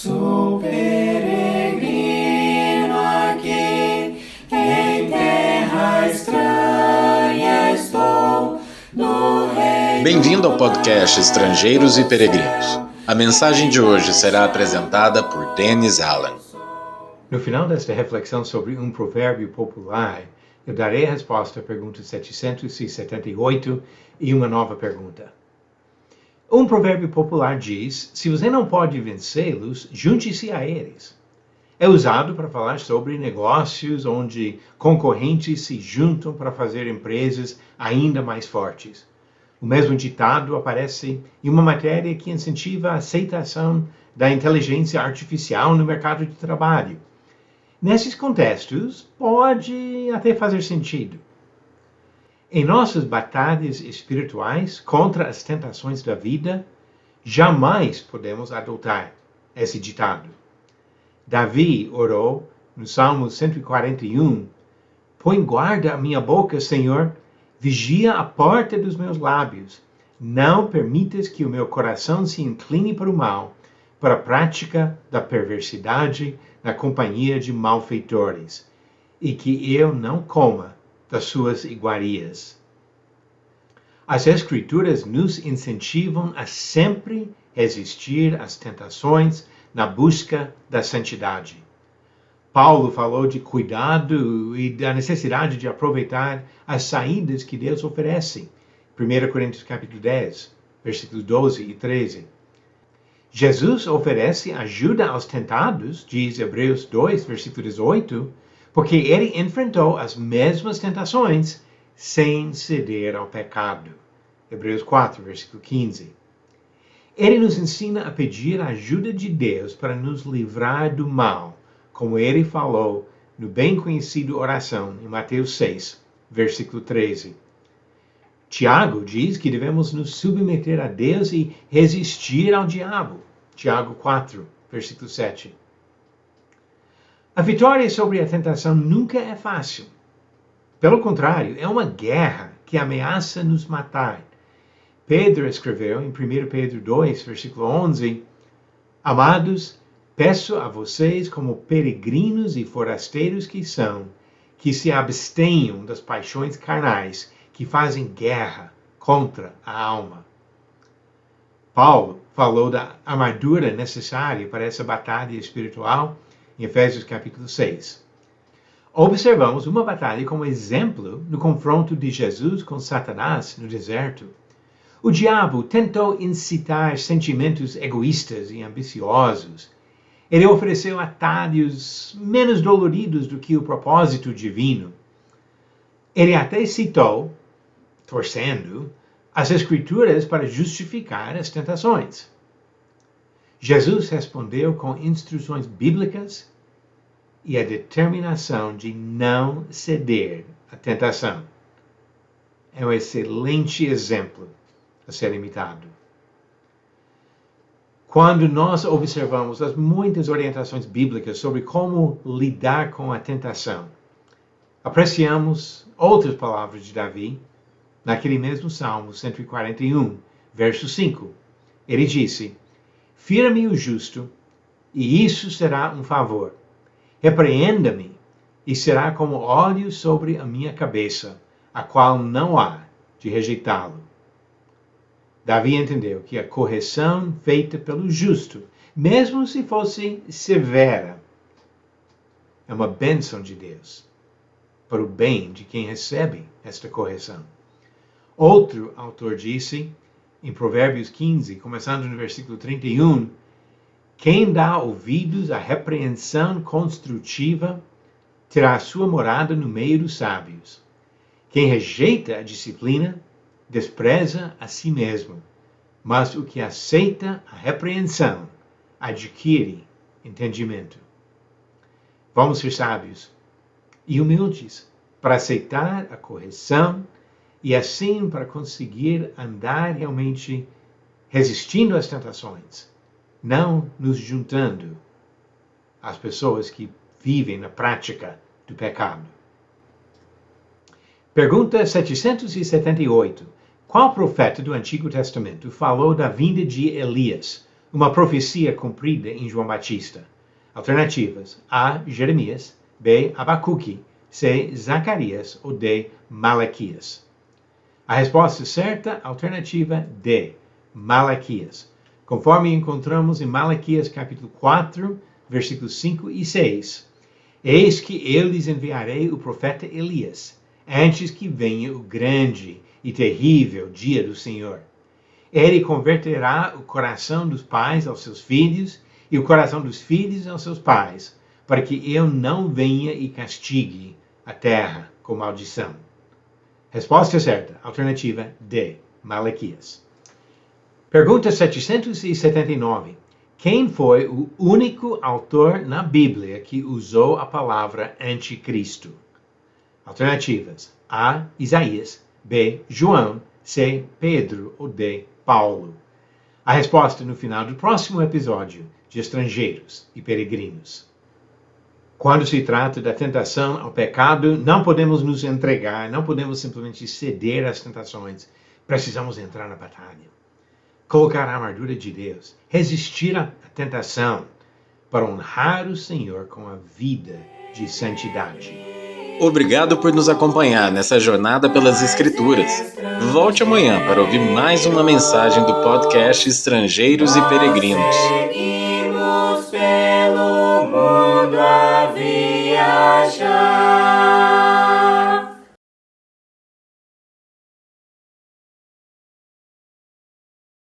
Sou peregrino aqui, em terra estranha estou, no reino. Bem-vindo ao podcast Estrangeiros e Peregrinos. A mensagem de hoje será apresentada por Dennis Allen. No final desta reflexão sobre um provérbio popular, eu darei a resposta à pergunta 778 e uma nova pergunta. Um provérbio popular diz: se você não pode vencê-los, junte-se a eles. É usado para falar sobre negócios onde concorrentes se juntam para fazer empresas ainda mais fortes. O mesmo ditado aparece em uma matéria que incentiva a aceitação da inteligência artificial no mercado de trabalho. Nesses contextos, pode até fazer sentido. Em nossas batalhas espirituais contra as tentações da vida, jamais podemos adotar esse ditado. Davi orou no Salmo 141, põe guarda a minha boca, Senhor, vigia a porta dos meus lábios. Não permitas que o meu coração se incline para o mal, para a prática da perversidade na companhia de malfeitores, e que eu não coma das suas iguarias. As Escrituras nos incentivam a sempre resistir às tentações na busca da santidade. Paulo falou de cuidado e da necessidade de aproveitar as saídas que Deus oferece. 1 Coríntios capítulo 10, versículos 12 e 13. Jesus oferece ajuda aos tentados, diz Hebreus 2, versículo 18, porque ele enfrentou as mesmas tentações sem ceder ao pecado. Hebreus 4, versículo 15. Ele nos ensina a pedir a ajuda de Deus para nos livrar do mal, como ele falou no bem conhecido oração em Mateus 6, versículo 13. Tiago diz que devemos nos submeter a Deus e resistir ao diabo. Tiago 4, versículo 7. A vitória sobre a tentação nunca é fácil. Pelo contrário, é uma guerra que ameaça nos matar. Pedro escreveu em 1 Pedro 2, versículo 11, Amados, peço a vocês, como peregrinos e forasteiros que são, que se abstenham das paixões carnais que fazem guerra contra a alma. Paulo falou da armadura necessária para essa batalha espiritual em Efésios capítulo 6. Observamos uma batalha como exemplo no confronto de Jesus com Satanás no deserto. O diabo tentou incitar sentimentos egoístas e ambiciosos. Ele ofereceu atalhos menos doloridos do que o propósito divino. Ele até citou, torcendo, as Escrituras para justificar as tentações. Jesus respondeu com instruções bíblicas e a determinação de não ceder à tentação. É um excelente exemplo a ser imitado. Quando nós observamos as muitas orientações bíblicas sobre como lidar com a tentação, apreciamos outras palavras de Davi naquele mesmo Salmo 141, verso 5. Ele disse: Fira-me o justo, e isso será um favor. Repreenda-me, e será como óleo sobre a minha cabeça, a qual não há de rejeitá-lo. Davi entendeu que a correção feita pelo justo, mesmo se fosse severa, é uma bênção de Deus, para o bem de quem recebe esta correção. Outro autor disse, em Provérbios 15, começando no versículo 31, quem dá ouvidos à repreensão construtiva terá sua morada no meio dos sábios. Quem rejeita a disciplina despreza a si mesmo, mas o que aceita a repreensão adquire entendimento. Vamos ser sábios e humildes para aceitar a correção e assim para conseguir andar realmente resistindo às tentações, não nos juntando às pessoas que vivem na prática do pecado. Pergunta 778. Qual profeta do Antigo Testamento falou da vinda de Elias, Uma profecia cumprida em João Batista. Alternativas: A. Jeremias, B. Abacuque, C. Zacarias ou D. Malaquias. A resposta certa, alternativa D. Malaquias. Conforme encontramos em Malaquias capítulo 4, versículos 5 e 6. Eis que eu lhes enviarei o profeta Elias, antes que venha o grande e terrível dia do Senhor. Ele converterá o coração dos pais aos seus filhos e o coração dos filhos aos seus pais, para que eu não venha e castigue a terra com maldição. Resposta certa, alternativa D. Malaquias. Pergunta 779. Quem foi o único autor na Bíblia que usou a palavra anticristo? Alternativas: A. Isaías, B. João, C. Pedro ou D. Paulo. A resposta no final do próximo episódio de Estrangeiros e Peregrinos. Quando se trata da tentação ao pecado, não podemos nos entregar, não podemos simplesmente ceder às tentações. Precisamos entrar na batalha. Colocar a armadura de Deus, resistir à tentação, para honrar o Senhor com a vida de santidade. Obrigado por nos acompanhar nessa jornada pelas Escrituras. Volte amanhã para ouvir mais uma mensagem do podcast Estrangeiros e Peregrinos. Seguimos pelo mundo a viajar.